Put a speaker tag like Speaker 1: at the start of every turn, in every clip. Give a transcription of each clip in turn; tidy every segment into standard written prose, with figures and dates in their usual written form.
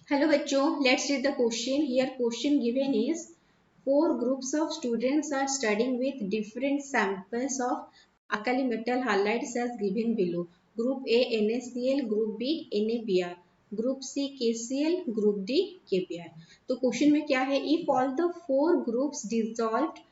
Speaker 1: Hello बच्चों, let's read the question. Here question given is four groups of students are studying with different samples of alkali metal halides as given below. Group A NaCl, Group B NaBr, Group C KCl, Group D KBr. तो question में क्या है? If all the four groups dissolved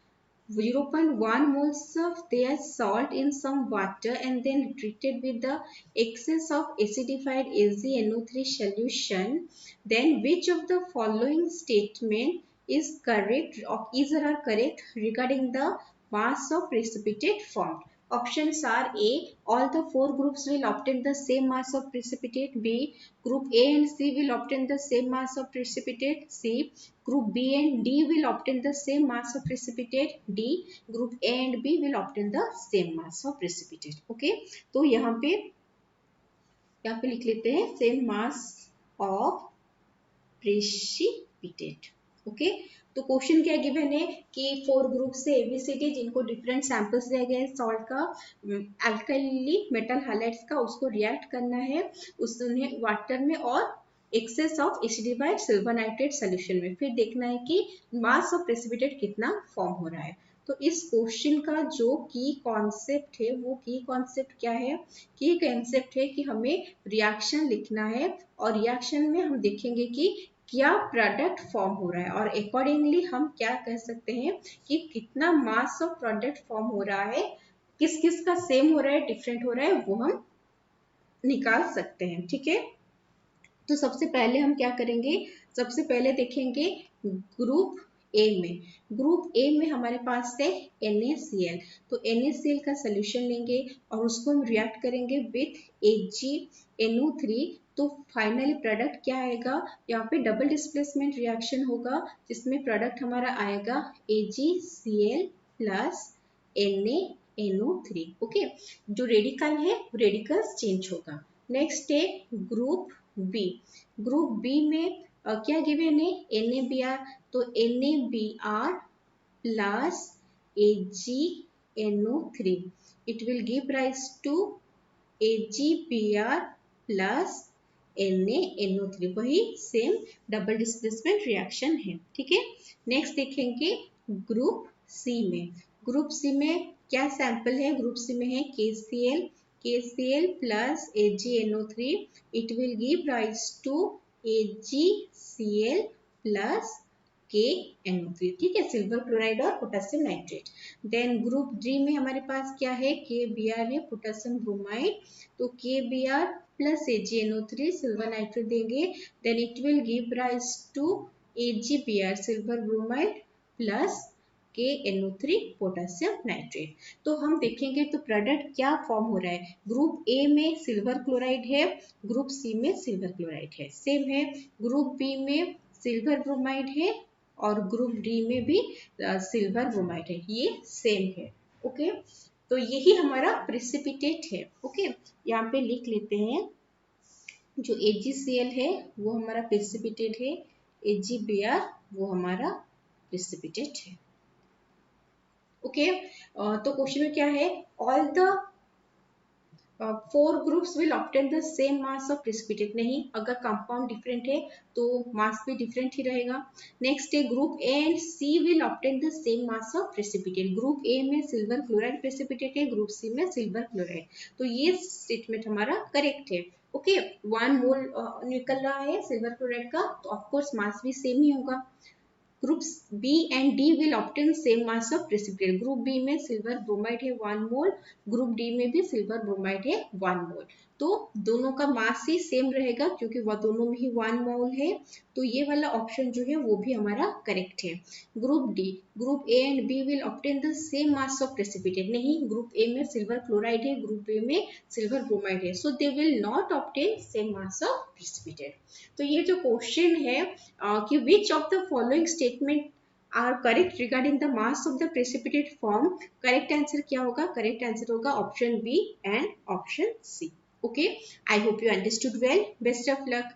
Speaker 1: 0.1 moles of their salt in some water and then treated with the excess of acidified AgNO3 solution, then which of the following statement is correct or is or are correct regarding the mass of precipitate formed? Options are A. All the four groups will obtain the same mass of precipitate. B. Group A and C will obtain the same mass of precipitate. C. Group B and D will obtain the same mass of precipitate. D. Group A and B will obtain the same mass of precipitate. Okay. तो यहाँ पे लिख लेते हैं same mass of precipitate. Okay तो question क्या given है कि फोर ग्रुप से एबीसीडी जिनको डिफरेंट सैंपल्स दिया गया है सॉल्ट का अल्कली मेटल हाइलाइट्स का उसको रिएक्ट करना है उसमें वाटर में और excess of acidified silver nitrate solution में फिर देखना है कि मास ऑफ प्रेसिपिटेट कितना फॉर्म हो रहा है. तो इस क्वेश्चन का जो की कॉन्सेप्ट है वो की कॉन्सेप्ट क्या है? की कॉन्सेप्ट है कि हमें रिएक्शन लिखना है और रिएक्शन में हम देखेंगे कि क्या प्रोडक्ट फॉर्म हो रहा है और अकॉर्डिंगली हम क्या कह सकते हैं कि कितना मास ऑफ प्रोडक्ट फॉर्म हो रहा है, किस किस का सेम हो रहा है डिफरेंट हो रहा है वो हम निकाल सकते हैं. ठीक है तो सबसे पहले हम क्या करेंगे? सबसे पहले देखेंगे ग्रुप ए में हमारे पास है NaCl. तो NaCl का सोल्यूशन लेंगे और उसको हम रिएक्ट करेंगे विथ AgNO3. तो फाइनली प्रोडक्ट क्या आएगा? यहाँ पे डबल डिस्प्लेसमेंट रिएक्शन होगा जिसमें प्रोडक्ट हमारा आएगा AgCl प्लस NaNO3. ओके जो रेडिकल है रेडिकल्स चेंज होगा. नेक्स्ट है ग्रुप बी में क्या गिवन है? NaBr. तो NaBr plus AgNO3 it will give rise to AgBr plus NaNO3. वही सेम डबल डिस्प्लेसमेंट रिएक्शन है. ठीक है नेक्स्ट देखेंगे ग्रुप सी में क्या सैंपल है? ग्रुप सी में है KCl plus AgNO3 it will give rise to AgCl plus KNO3. ठीक है सिल्वर क्लोराइड और potassium nitrate. Then group D में हमारे पास क्या है? KBr है पोटेशियम ब्रोमाइड. तो KBr plus AgNO3 silver nitrate देंगे. Then it will give rise to AgBr silver bromide plus KNO3 potassium nitrate. तो हम देखेंगे तो प्रोडक्ट क्या फॉर्म हो रहा है? ग्रुप ए में सिल्वर क्लोराइड है, ग्रुप सी में सिल्वर क्लोराइड है सेम है. ग्रुप बी में सिल्वर ब्रोमाइड है और ग्रुप डी में भी सिल्वर ब्रोमाइड है, ये सेम है. ओके तो यही हमारा प्रेसिपिटेट है. ओके यहाँ पे लिख लेते हैं जो AgCl है वो हमारा प्रेसिपिटेट है, AgBr वो हमारा प्रेसिपिटेट है. ओके तो क्वेश्चन में क्या है? All the four groups will obtain the same mass of precipitate. नहीं अगर कंपाउंड डिफरेंट है तो मास भी डिफरेंट ही रहेगा. नेक्स्ट है group A and C will obtain the same mass of precipitate. Group A में सिल्वर क्लोराइड प्रेसिपिटेट है, group C में सिल्वर क्लोराइड. तो ये स्टेटमेंट हमारा करेक्ट है. ओके 1 मोल निकल रहा है सिल्वर क्लोराइड का तो ऑफकोर्स मास भी सेम ही होगा. Groups B and D will obtain same mass of precipitate. Group B में सिल्वर ब्रोमाइड है 1 मोल, ग्रुप D में भी सिल्वर ब्रोमाइड है 1 मोल. तो दोनों का मास ही सेम रहेगा क्योंकि वह दोनों में ही 1 मोल है. तो ये वाला ऑप्शन जो है वो भी हमारा करेक्ट है. Group A and B will obtain the same mass of precipitate. नहीं ग्रुप A में सिल्वर क्लोराइड है, ग्रुप A में सिल्वर ब्रोमाइड है. So they will not obtain same mass of precipitate. तो ये जो क्वेश्चन है कि which of the following statement are correct regarding the mass of the precipitate form, correct answer क्या होगा? correct answer होगा option B and option C. Okay, I hope you understood well. Best of luck.